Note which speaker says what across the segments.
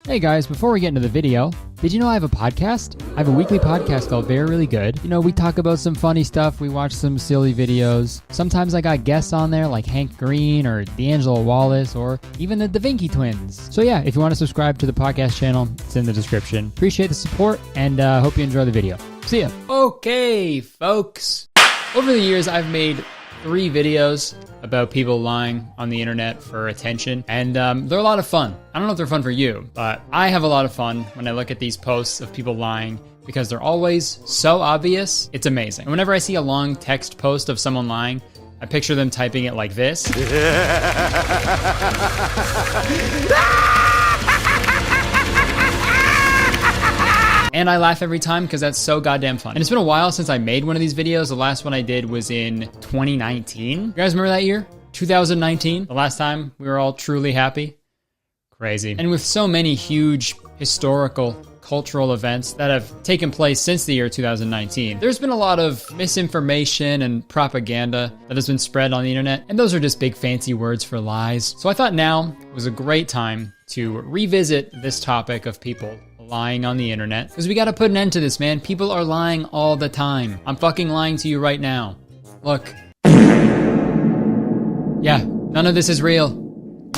Speaker 1: Hey guys, before we get into the video, did you know I have a podcast? I have a weekly podcast called They're Really Good. You know, we talk about some funny stuff, we watch some silly videos. Sometimes I got guests on there like Hank Green or D'Angelo Wallace or even the Da Vinci twins. So yeah, if you want to subscribe to the podcast channel, it's in the description. Appreciate the support and hope you enjoy the video. See ya. Okay, folks. Over the years, I've made 3 videos about people lying on the internet for attention, and they're a lot of fun. I don't know if they're fun for you, but I have a lot of fun when I look at these posts of people lying because they're always so obvious. It's amazing. And whenever I see a long text post of someone lying, I picture them typing it like this. And I laugh every time because that's so goddamn fun. And it's been a while since I made one of these videos. The last one I did was in 2019. You guys remember that year? 2019? The last time we were all truly happy? Crazy. And with so many huge historical, cultural events that have taken place since the year 2019, there's been a lot of misinformation and propaganda that has been spread on the internet. And those are just big fancy words for lies. So I thought now was a great time to revisit this topic of people lying on the internet, because we gotta put an end to this, man. People are lying all the time. I'm fucking lying to you right now. Look. Yeah, none of this is real.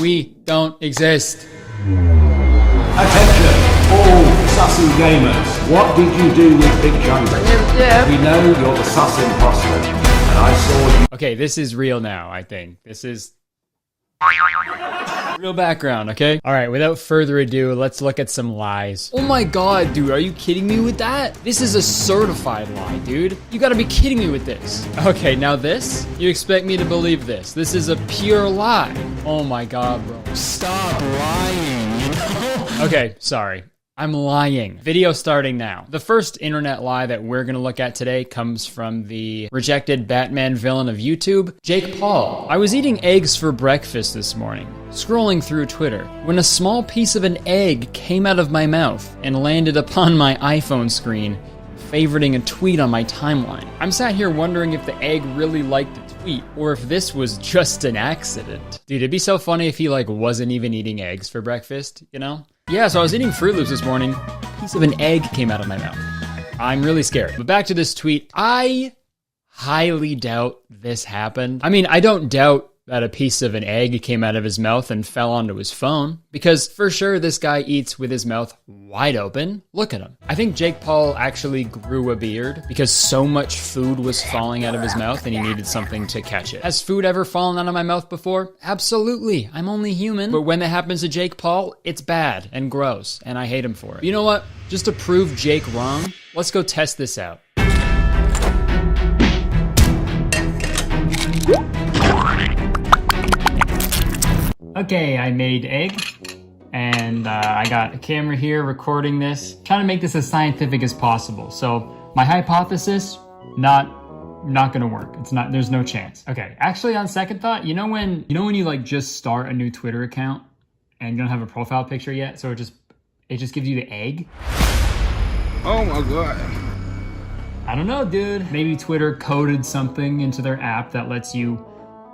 Speaker 1: We don't exist.
Speaker 2: Attention, all Sussy gamers. What did you do with Big Jungle? We know you're the Suss imposter, and I saw you.
Speaker 1: Okay, this is real now, I think. This is real background, okay? All right, without further ado, let's look at some lies. Oh my god, dude, are you kidding me with that? This is a certified lie, dude. You gotta be kidding me with this. Okay, now this? You expect me to believe this? This is a pure lie. Oh my god, bro. Stop lying. Okay, sorry. I'm lying. Video starting now. The first internet lie that we're gonna look at today comes from the rejected Batman villain of YouTube, Jake Paul. I was eating eggs for breakfast this morning, scrolling through Twitter, when a small piece of an egg came out of my mouth and landed upon my iPhone screen, favoriting a tweet on my timeline. I'm sat here wondering if the egg really liked the tweet, or if this was just an accident. Dude, it'd be so funny if he wasn't even eating eggs for breakfast, you know? Yeah, so I was eating Fruit Loops this morning, a piece of an egg came out of my mouth. I'm really scared. But back to this tweet, I highly doubt this happened. I mean, I don't doubt that a piece of an egg came out of his mouth and fell onto his phone, because for sure this guy eats with his mouth wide open. Look at him. I think Jake Paul actually grew a beard because so much food was falling out of his mouth and he needed something to catch it. Has food ever fallen out of my mouth before? Absolutely. I'm only human. But when that happens to Jake Paul, it's bad and gross, and I hate him for it. You know what? Just to prove Jake wrong, let's go test this out. Okay, I made egg, and I got a camera here recording this, trying to make this as scientific as possible. So my hypothesis, not gonna work. It's not, there's no chance. Okay, actually on second thought, you know when you just start a new Twitter account and you don't have a profile picture yet, so it just gives you the egg?
Speaker 3: Oh my god.
Speaker 1: I don't know, dude. Maybe Twitter coded something into their app that lets you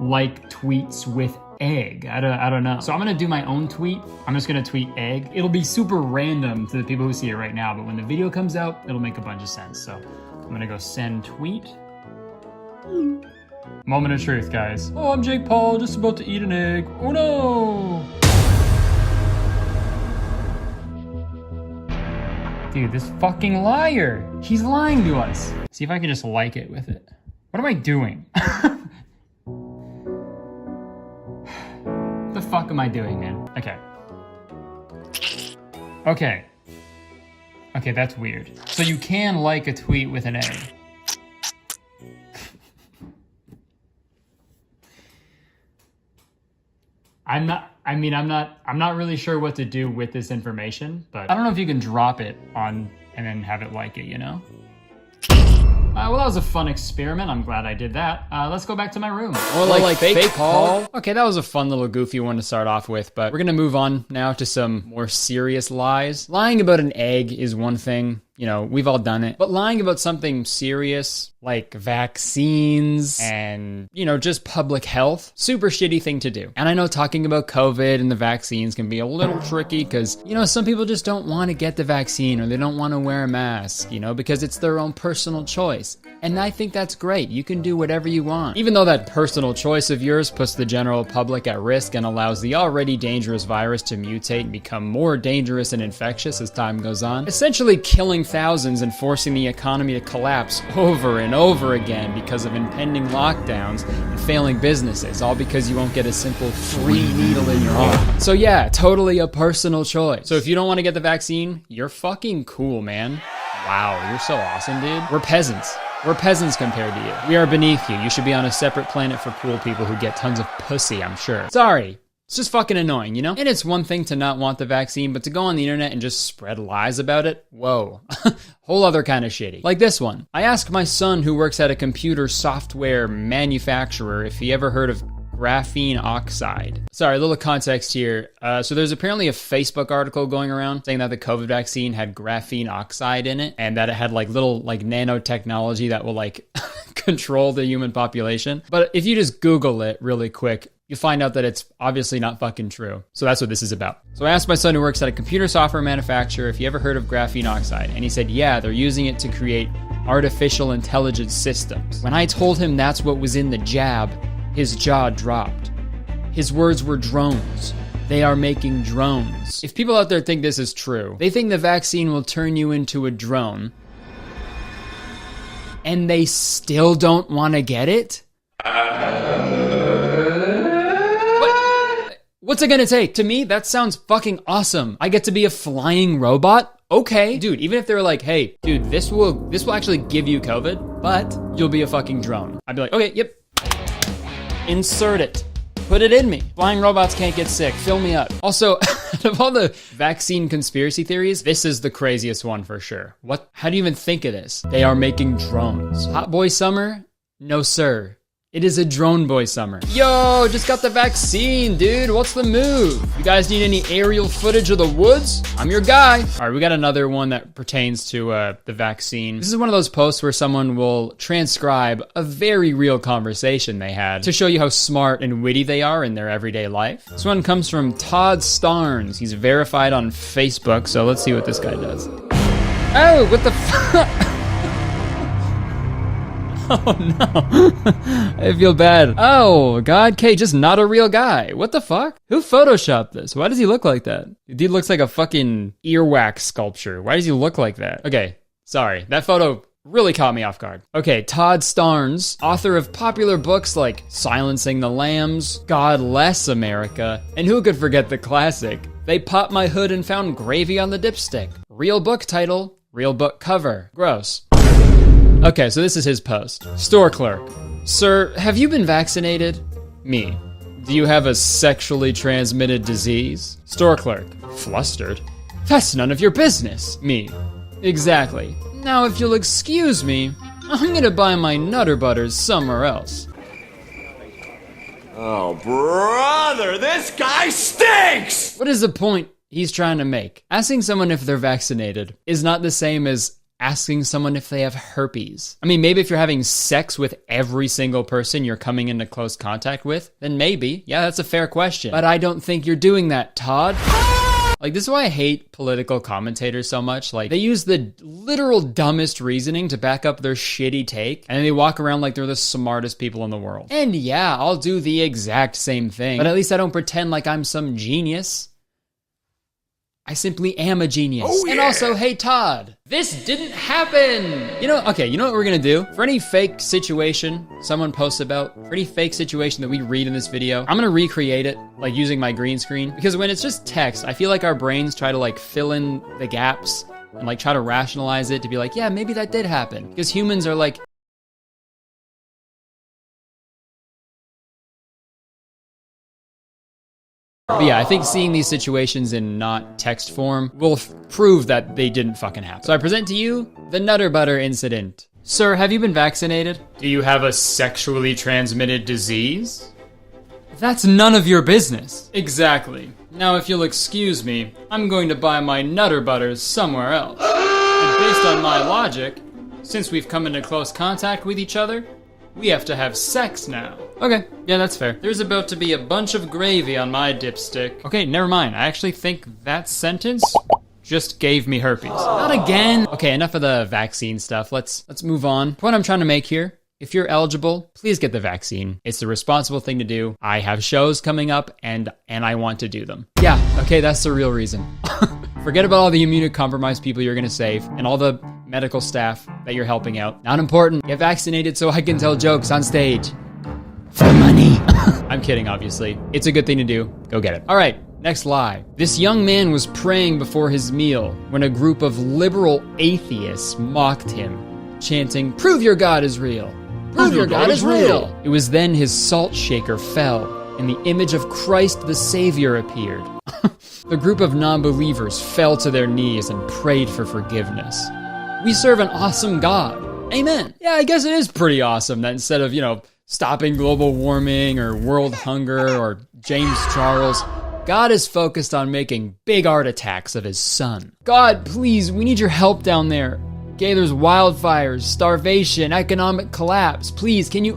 Speaker 1: like tweets with egg. I don't know. So I'm gonna do my own tweet. I'm just gonna tweet egg. It'll be super random to the people who see it right now, but when the video comes out, it'll make a bunch of sense. So I'm gonna go send tweet. Moment of truth, guys. Oh, I'm Jake Paul, just about to eat an egg. Oh no! Dude, this fucking liar. He's lying to us. See if I can just like it with it. What am I doing? What the fuck am I doing, man? Okay. Okay, that's weird. So you can like a tweet with an egg. I'm not really sure what to do with this information, but I don't know if you can drop it on and then have it like it, you know? Well, that was a fun experiment. I'm glad I did that. Let's go back to my room. Or like fake Paul. Okay, that was a fun little goofy one to start off with, but we're gonna move on now to some more serious lies. Lying about an egg is one thing. You know, we've all done it. But lying about something serious, like vaccines and, you know, just public health. Super shitty thing to do. And I know talking about COVID and the vaccines can be a little tricky because, you know, some people just don't want to get the vaccine or they don't want to wear a mask, you know, because it's their own personal choice. And I think that's great. You can do whatever you want. Even though that personal choice of yours puts the general public at risk and allows the already dangerous virus to mutate and become more dangerous and infectious as time goes on, essentially killing thousands and forcing the economy to collapse over and over again because of impending lockdowns and failing businesses, all because you won't get a simple free needle in your arm. So yeah, totally a personal choice. So if you don't want to get the vaccine, you're fucking cool, man. Wow, you're so awesome, dude. We're peasants. We're peasants compared to you. We are beneath you. You should be on a separate planet for cool people who get tons of pussy, I'm sure. Sorry. It's just fucking annoying, you know? And it's one thing to not want the vaccine, but to go on the internet and just spread lies about it? Whoa. Whole other kind of shitty. Like this one. I asked my son who works at a computer software manufacturer if he ever heard of graphene oxide. Sorry, a little context here. So there's apparently a Facebook article going around saying that the COVID vaccine had graphene oxide in it and that it had like little like nanotechnology that will like control the human population. But if you just Google it really quick, you find out that it's obviously not fucking true. So that's what this is about. So I asked my son who works at a computer software manufacturer if he ever heard of graphene oxide. And he said, yeah, they're using it to create artificial intelligence systems. When I told him that's what was in the jab, his jaw dropped. His words were drones. They are making drones. If people out there think this is true, they think the vaccine will turn you into a drone, and they still don't want to get it? What's it gonna take? To me, that sounds fucking awesome. I get to be a flying robot? Okay. Dude, even if they were like, hey, dude, this will actually give you COVID, but you'll be a fucking drone. I'd be like, okay, yep. Insert it. Put it in me. Flying robots can't get sick. Fill me up. Also, out of all the vaccine conspiracy theories, this is the craziest one for sure. What? How do you even think of this? They are making drones. Hot boy summer? No, sir. It is a drone boy summer. Yo, just got the vaccine, dude. What's the move? You guys need any aerial footage of the woods? I'm your guy. All right, we got another one that pertains to the vaccine. This is one of those posts where someone will transcribe a very real conversation they had to show you how smart and witty they are in their everyday life. This one comes from Todd Starnes. He's verified on Facebook, so let's see what this guy does. Oh, what the fuck? Oh no, I feel bad. Oh God, K, just not a real guy. What the fuck? Who photoshopped this? Why does he look like that? Dude looks like a fucking earwax sculpture. Why does he look like that? Okay, sorry, that photo really caught me off guard. Okay, Todd Starnes, author of popular books like Silencing the Lambs, God Bless America, and who could forget the classic, They Popped My Hood and Found Gravy on the Dipstick. Real book title, real book cover. Gross. Okay, so this is his post. Store clerk. Sir, have you been vaccinated? Me. Do you have a sexually transmitted disease? Store clerk. Flustered. That's none of your business. Me. Exactly. Now if you'll excuse me, I'm gonna buy my Nutter Butters somewhere else.
Speaker 4: Oh, brother, this guy stinks!
Speaker 1: What is the point he's trying to make? Asking someone if they're vaccinated is not the same as asking someone if they have herpes. I mean, maybe if you're having sex with every single person you're coming into close contact with, then maybe. Yeah, that's a fair question. But I don't think you're doing that, Todd. Like, this is why I hate political commentators so much. Like, they use the literal dumbest reasoning to back up their shitty take, and they walk around like they're the smartest people in the world. And yeah, I'll do the exact same thing, but at least I don't pretend like I'm some genius. I simply am a genius. Oh, yeah. And also, hey Todd, this didn't happen. You know what we're gonna do? For any fake situation someone posts about, for any fake situation that we read in this video, I'm gonna recreate it, like using my green screen. Because when it's just text, I feel like our brains try to like fill in the gaps and like try to rationalize it to be like, yeah, maybe that did happen. Because humans are like, but yeah, I think seeing these situations in not text form will prove that they didn't fucking happen. So I present to you the Nutter Butter incident. Sir, have you been vaccinated? Do you have a sexually transmitted disease? That's none of your business. Exactly. Now if you'll excuse me, I'm going to buy my Nutter Butters somewhere else. And based on my logic, since we've come into close contact with each other, we have to have sex now. Okay, yeah, that's fair. There's about to be a bunch of gravy on my dipstick. Okay, never mind. I actually think that sentence just gave me herpes. Not again. Okay, enough of the vaccine stuff. Let's move on. The point I'm trying to make here, if you're eligible, please get the vaccine. It's the responsible thing to do. I have shows coming up and I want to do them. Yeah, okay, that's the real reason. Forget about all the immunocompromised people you're gonna save and all the medical staff that you're helping out. Not important. Get vaccinated so I can tell jokes on stage. For money. I'm kidding, obviously. It's a good thing to do. Go get it. All right, next lie. This young man was praying before his meal when a group of liberal atheists mocked him, chanting, "Prove your God is real. Prove your God is real." It was then his salt shaker fell, and the image of Christ the Savior appeared. The group of non-believers fell to their knees and prayed for forgiveness. We serve an awesome God. Amen. Yeah, I guess it is pretty awesome that instead of, stopping global warming or world hunger or James Charles, God is focused on making big art attacks of his son. God, please, we need your help down there. Okay, there's wildfires, starvation, economic collapse. Please, can you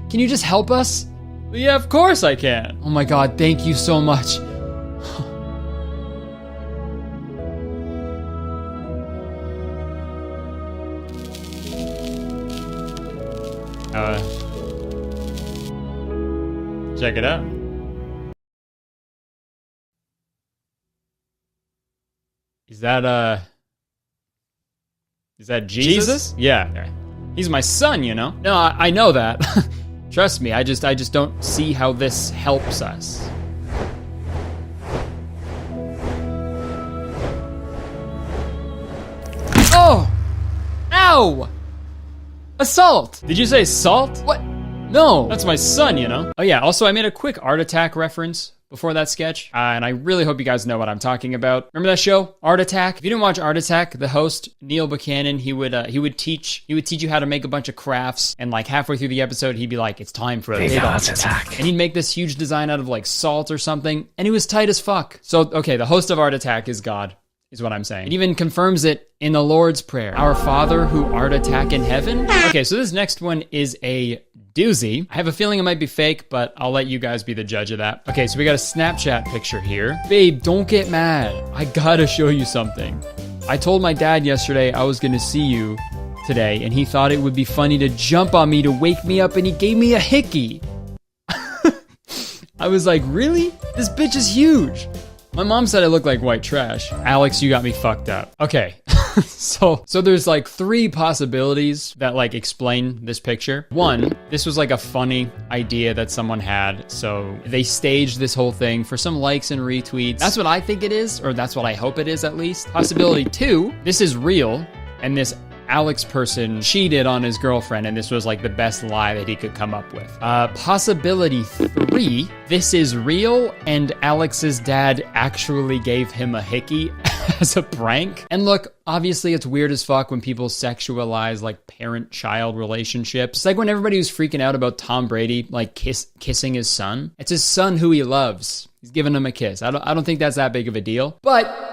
Speaker 1: just help us? Yeah, of course I can. Oh my God, thank you so much. Check it out. Is that Jesus? Yeah. He's my son, No, I know that. Trust me, I just don't see how this helps us. Oh! Ow! Assault! Did you say salt? What? No, that's my son, Oh yeah, also I made a quick Art Attack reference before that sketch, and I really hope you guys know what I'm talking about. Remember that show, Art Attack? If you didn't watch Art Attack, the host, Neil Buchanan, he would teach you how to make a bunch of crafts, and like halfway through the episode, he'd be like, "It's time for a big Art Attack." And he'd make this huge design out of like salt or something, and he was tight as fuck. So, okay, the host of Art Attack is God, is what I'm saying. It even confirms it in the Lord's Prayer. Our Father who art attack in heaven. Okay, so this next one is a doozy. I have a feeling it might be fake, but I'll let you guys be the judge of that. Okay, so we got a Snapchat picture here. Babe, don't get mad. I gotta show you something. I told my dad yesterday I was gonna see you today, and he thought it would be funny to jump on me to wake me up, and he gave me a hickey. I was like, really? This bitch is huge. My mom said I look like white trash. Alex, you got me fucked up. Okay. So there's like 3 possibilities that like explain this picture. One, this was like a funny idea that someone had, so they staged this whole thing for some likes and retweets. That's what I think it is, or that's what I hope it is at least. Possibility 2, this is real, and this Alex person cheated on his girlfriend, and this was like the best lie that he could come up with. Possibility 3, this is real, and Alex's dad actually gave him a hickey as a prank. And look, obviously it's weird as fuck when people sexualize like parent-child relationships. It's like when everybody was freaking out about Tom Brady like kissing his son. It's his son who he loves. He's giving him a kiss. I don't think that's that big of a deal. But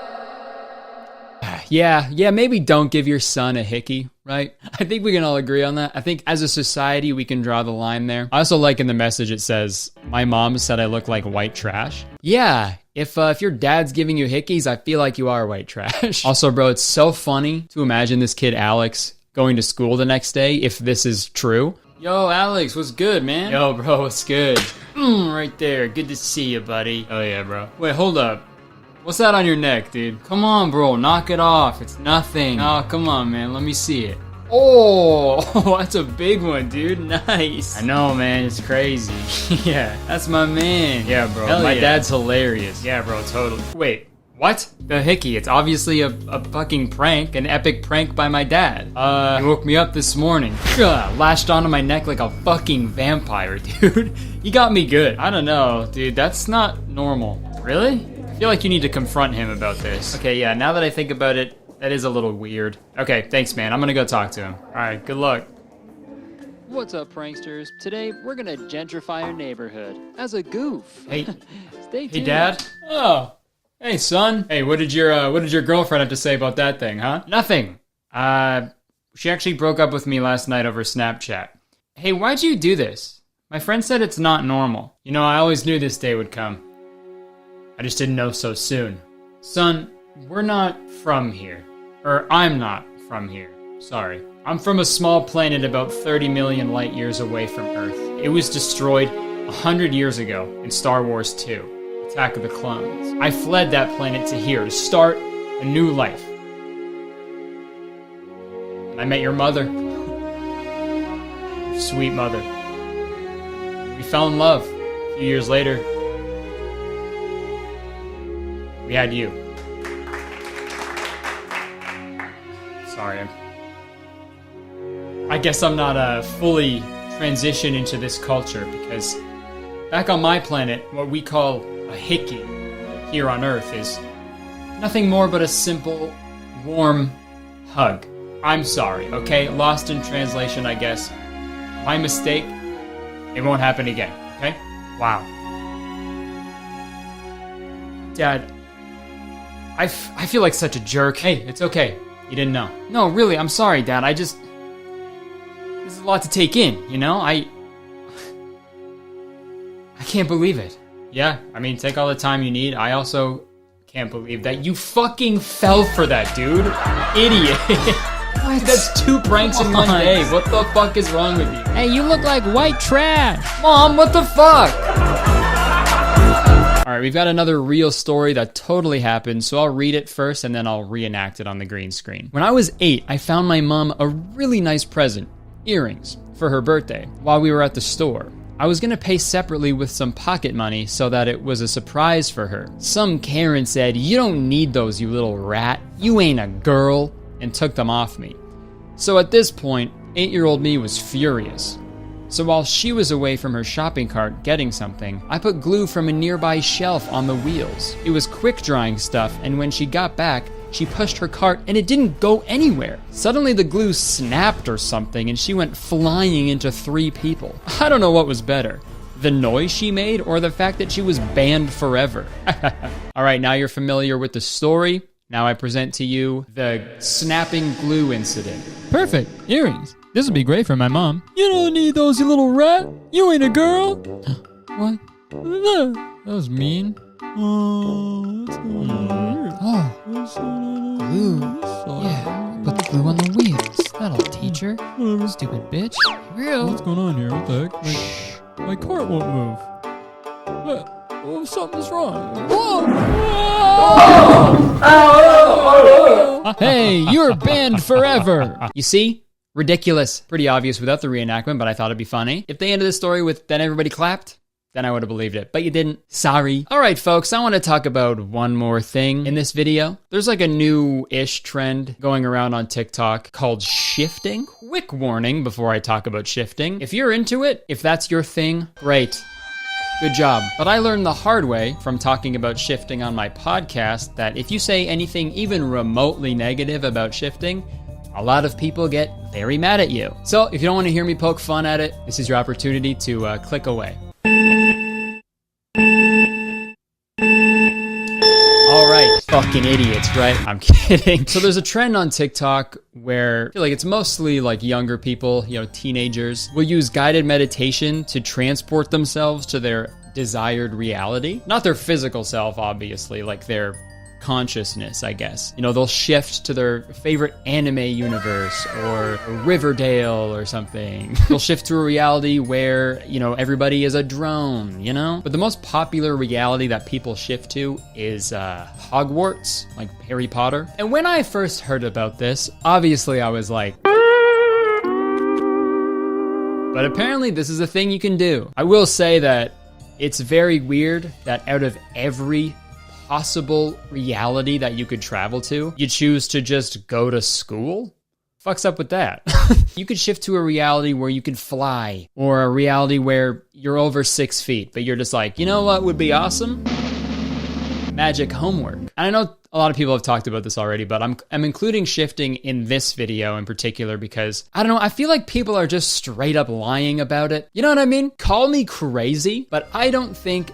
Speaker 1: yeah, maybe don't give your son a hickey, right? I think we can all agree on that. I think as a society, we can draw the line there. I also like in the message it says, "My mom said I look like white trash." Yeah, if your dad's giving you hickeys, I feel like you are white trash. Also, bro, it's so funny to imagine this kid, Alex, going to school the next day if this is true. Yo, Alex, what's good, man? Yo, bro, what's good? Right there. Good to see you, buddy. Oh, yeah, bro. Wait, hold up. What's that on your neck, dude? Come on, bro, knock it off. It's nothing. Oh, come on, man. Let me see it. Oh, that's a big one, dude. Nice. I know, man. It's crazy. Yeah, that's my man. Yeah, bro. Hell my dad's hilarious. Yeah, bro, totally. Wait, what? The hickey. It's obviously a fucking prank, an epic prank by my dad. He woke me up this morning. Lashed onto my neck like a fucking vampire, dude. He got me good. I don't know, dude. That's not normal. Really? I feel like you need to confront him about this. Okay, yeah, now that I think about it, that is a little weird. Okay, thanks, man. I'm gonna go talk to him. All right, good luck. What's up, pranksters? Today, we're gonna gentrify our neighborhood as a goof. Hey, stay tuned. Hey, Dad. Oh, hey, son. Hey, what did your girlfriend have to say about that thing, huh? Nothing. She actually broke up with me last night over Snapchat. Hey, why'd you do this? My friend said it's not normal. You know, I always knew this day would come. I just didn't know so soon. Son, we're not from here. Or I'm not from here. Sorry. I'm from a small planet about 30 million light years away from Earth. It was destroyed 100 years ago in Star Wars 2, Attack of the Clones. I fled that planet to here to start a new life. And I met your mother. Your sweet mother. We fell in love. A few years later, we had you. Sorry, I guess I'm not fully transitioned into this culture because back on my planet, what we call a hickey here on Earth is nothing more but a simple, warm hug. I'm sorry, okay? Lost in translation, I guess. My mistake. It won't happen again, okay? Wow. Dad, I feel like such a jerk. Hey, it's okay. You didn't know. No, really, I'm sorry, Dad. This is a lot to take in, you know? I can't believe it. Yeah, I mean, take all the time you need. I also can't believe that you fucking fell for that, dude. Idiot. What? That's 2 pranks in one day. What the fuck is wrong with you?
Speaker 5: Hey, you look like white trash.
Speaker 1: Mom, what the fuck? All right, we've got another real story that totally happened, so I'll read it first and then I'll reenact it on the green screen. When I was 8, I found my mom a really nice present, earrings, for her birthday while we were at the store. I was gonna pay separately with some pocket money so that it was a surprise for her. Some Karen said, "You don't need those, you little rat. You ain't a girl," and took them off me. So at this point, 8-year-old me was furious. So while she was away from her shopping cart getting something, I put glue from a nearby shelf on the wheels. It was quick drying stuff, and when she got back, she pushed her cart and it didn't go anywhere. Suddenly the glue snapped or something and she went flying into 3 people. I don't know what was better, the noise she made or the fact that she was banned forever. All right, now you're familiar with the story. Now I present to you the snapping glue incident.
Speaker 5: Perfect. Earrings. This would be great for my mom. You don't need those, you little rat. You ain't a girl. What? That was mean. Oh, that's weird. Oh, glue. Yeah, put the glue on the wheels. That'll teach her. Stupid bitch. Real.
Speaker 6: What's going on here? What the heck? My cart won't move. Well, something's wrong.
Speaker 5: Hey, you're banned forever.
Speaker 1: You see? Ridiculous. Pretty obvious without the reenactment, but I thought it'd be funny. If they ended the story with "then everybody clapped," then I would have believed it, but you didn't. Sorry. All right, folks, I want to talk about one more thing in this video. There's like a new-ish trend going around on TikTok called shifting. Quick warning before I talk about shifting. If you're into it, if that's your thing, great. Good job. But I learned the hard way from talking about shifting on my podcast that if you say anything even remotely negative about shifting, a lot of people get very mad at you. So if you don't want to hear me poke fun at it, this is your opportunity to click away. All right, fucking idiots, right? I'm kidding. So there's a trend on TikTok where I feel like it's mostly like younger people, you know, teenagers, will use guided meditation to transport themselves to their desired reality. Not their physical self, obviously, like their consciousness, I guess. You know, they'll shift to their favorite anime universe or Riverdale or something. They'll shift to a reality where, you know, everybody is a drone, you know? But the most popular reality that people shift to is Hogwarts, like Harry Potter. And when I first heard about this, obviously I was like, but apparently this is a thing you can do. I will say that it's very weird that out of every possible reality that you could travel to, you choose to just go to school? Fuck's up with that? You could shift to a reality where you could fly, or a reality where you're over 6 feet, but you're just like, you know what would be awesome? Magic homework. And I know a lot of people have talked about this already, but I'm including shifting in this video in particular because, I don't know, I feel like people are just straight up lying about it. You know what I mean? Call me crazy, but I don't think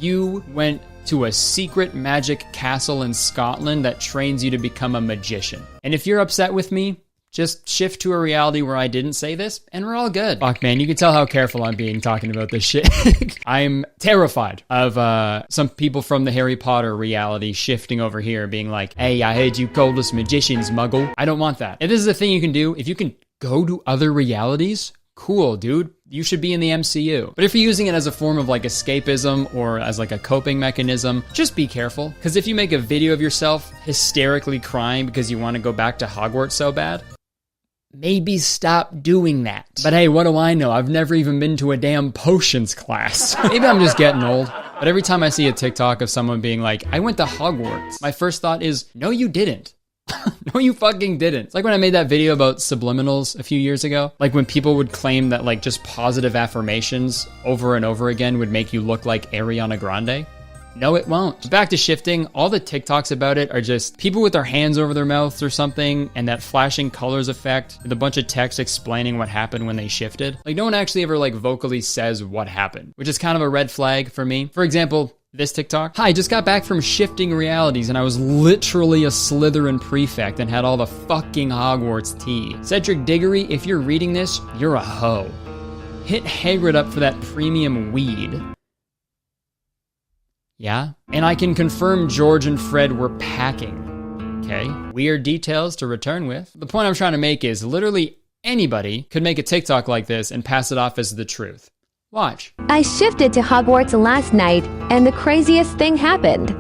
Speaker 1: you went to a secret magic castle in Scotland that trains you to become a magician. And if you're upset with me, just shift to a reality where I didn't say this, and we're all good. Fuck, man, you can tell how careful I'm being talking about this shit. I'm terrified of some people from the Harry Potter reality shifting over here, being like, hey, I heard you called us magicians, muggle. I don't want that. If this is a thing you can do, if you can go to other realities, cool, dude. You should be in the MCU. But if you're using it as a form of like escapism or as like a coping mechanism, just be careful. Because if you make a video of yourself hysterically crying because you want to go back to Hogwarts so bad, maybe stop doing that. But hey, what do I know? I've never even been to a damn potions class. Maybe I'm just getting old. But every time I see a TikTok of someone being like, I went to Hogwarts, my first thought is, no, you didn't. No, you fucking didn't. It's like when I made that video about subliminals a few years ago. Like when people would claim that like just positive affirmations over and over again would make you look like Ariana Grande. No, it won't. Back to shifting, all the TikToks about it are just people with their hands over their mouths or something, and that flashing colors effect with a bunch of text explaining what happened when they shifted. Like no one actually ever like vocally says what happened, which is kind of a red flag for me. For example, this TikTok. Hi, just got back from shifting realities and I was literally a Slytherin prefect and had all the fucking Hogwarts tea. Cedric Diggory, if you're reading this, you're a hoe. Hit Hagrid up for that premium weed. Yeah? And I can confirm George and Fred were packing. Okay? Weird details to return with. The point I'm trying to make is literally anybody could make a TikTok like this and pass it off as the truth. Watch.
Speaker 7: I shifted to Hogwarts last night, and the craziest thing happened.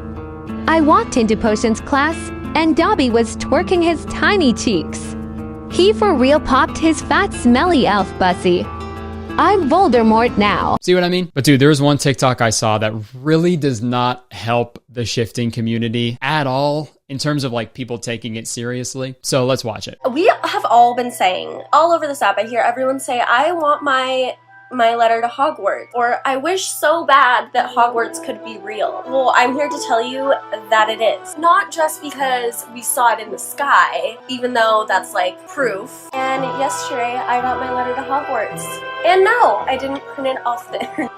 Speaker 7: I walked into potions class, and Dobby was twerking his tiny cheeks. He for real popped his fat smelly elf bussy. I'm Voldemort now.
Speaker 1: See what I mean? But dude, there was one TikTok I saw that really does not help the shifting community at all in terms of like people taking it seriously. So let's watch it.
Speaker 8: We have all been saying, all over this app, I hear everyone say, I want my letter to Hogwarts, or I wish so bad that Hogwarts could be real. Well, I'm here to tell you that it is. Not just because we saw it in the sky, even though that's like proof. And yesterday I got my letter to Hogwarts. And no, I didn't print it off there.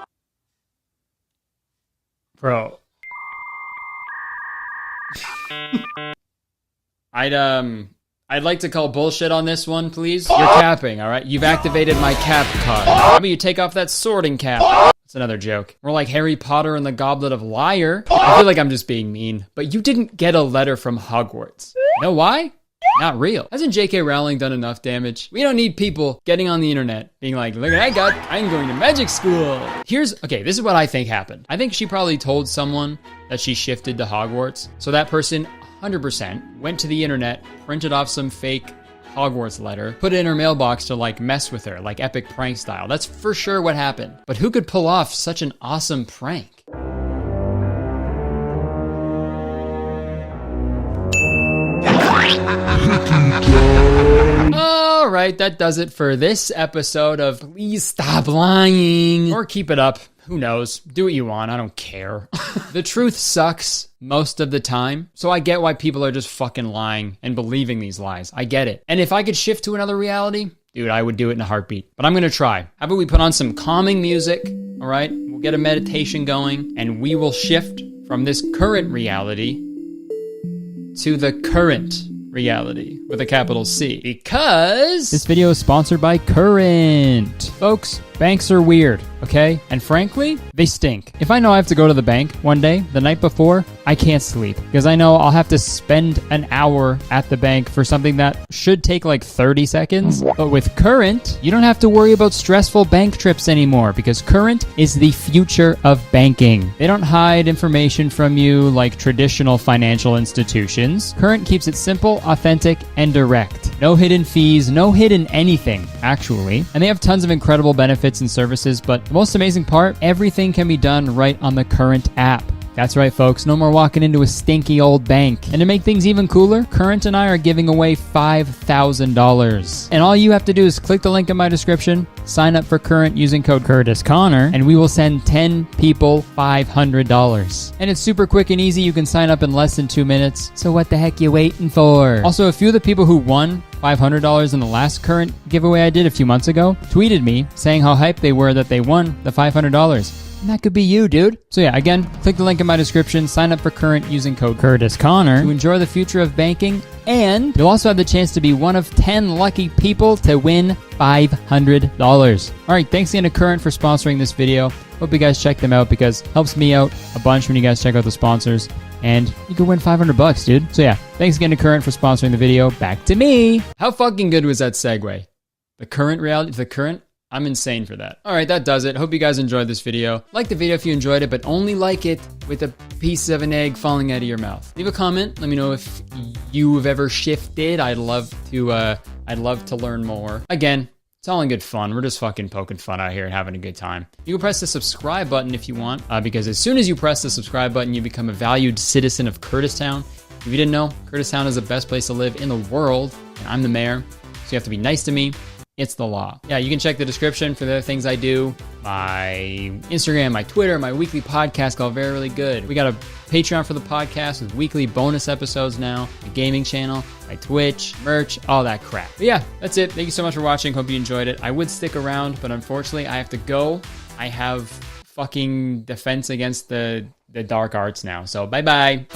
Speaker 1: Bro. I'd like to call bullshit on this one, please. You're capping, all right? You've activated my cap card. How about you take off that sorting cap? That's another joke. We're like Harry Potter and the Goblet of Liar. I feel like I'm just being mean, but you didn't get a letter from Hogwarts. You know why? Not real. Hasn't J.K. Rowling done enough damage? We don't need people getting on the internet being like, look what I'm going to magic school. Okay, this is what I think happened. I think she probably told someone that she shifted to Hogwarts. So that person 100% went to the internet, printed off some fake Hogwarts letter, put it in her mailbox to like mess with her, like epic prank style. That's for sure what happened. But who could pull off such an awesome prank? All right, that does it for this episode of Please Stop Lying. Or keep it up. Who knows? Do what you want. I don't care. The truth sucks most of the time. So I get why people are just fucking lying and believing these lies. I get it. And if I could shift to another reality, dude, I would do it in a heartbeat. But I'm going to try. How about we put on some calming music? All right? We'll get a meditation going and we will shift from this current reality to the current reality with a capital C, because
Speaker 5: This video is sponsored by Current. Folks, banks are weird, okay? And frankly, they stink. If I know I have to go to the bank one day, the night before, I can't sleep because I know I'll have to spend an hour at the bank for something that should take like 30 seconds. But with Current, you don't have to worry about stressful bank trips anymore because Current is the future of banking. They don't hide information from you like traditional financial institutions. Current keeps it simple, authentic, and direct. No hidden fees, no hidden anything, actually. And they have tons of incredible benefits and services, but the most amazing part, everything can be done right on the Current app. That's right, folks. No more walking into a stinky old bank. And to make things even cooler, Current and I are giving away $5,000. And all you have to do is click the link in my description, sign up for Current using code CurtisConnor, and we will send 10 people $500. And it's super quick and easy. You can sign up in less than 2 minutes. So what the heck you waiting for? Also, a few of the people who won $500 in the last Current giveaway I did a few months ago tweeted me saying how hyped they were that they won the $500.
Speaker 1: And that could be you, dude. So yeah, again, click the link in my description, sign up for Current using code
Speaker 5: Curtis Connor.
Speaker 1: to enjoy the future of banking, and you'll also have the chance to be one of 10 lucky people to win $500. All right, thanks again to Current for sponsoring this video. Hope you guys check them out because it helps me out a bunch when you guys check out the sponsors, and you can win $500, dude. So yeah, thanks again to Current for sponsoring the video. Back to me. How fucking good was that segue? The current, I'm insane for that. All right, that does it. Hope you guys enjoyed this video. Like the video if you enjoyed it, but only like it with a piece of an egg falling out of your mouth. Leave a comment. Let me know if you have ever shifted. I'd love to learn more. Again, it's all in good fun. We're just fucking poking fun out here and having a good time. You can press the subscribe button if you want, because as soon as you press the subscribe button, you become a valued citizen of Curtistown. If you didn't know, Curtistown is the best place to live in the world, and I'm the mayor, so you have to be nice to me. It's the law. Yeah, you can check the description for the other things I do. My Instagram, my Twitter, my weekly podcast called Very Really Good. We got a Patreon for the podcast with weekly bonus episodes now, a gaming channel, my Twitch, merch, all that crap. But yeah, that's it. Thank you so much for watching. Hope you enjoyed it. I would stick around, but unfortunately I have to go. I have fucking defense against the dark arts now. So bye-bye.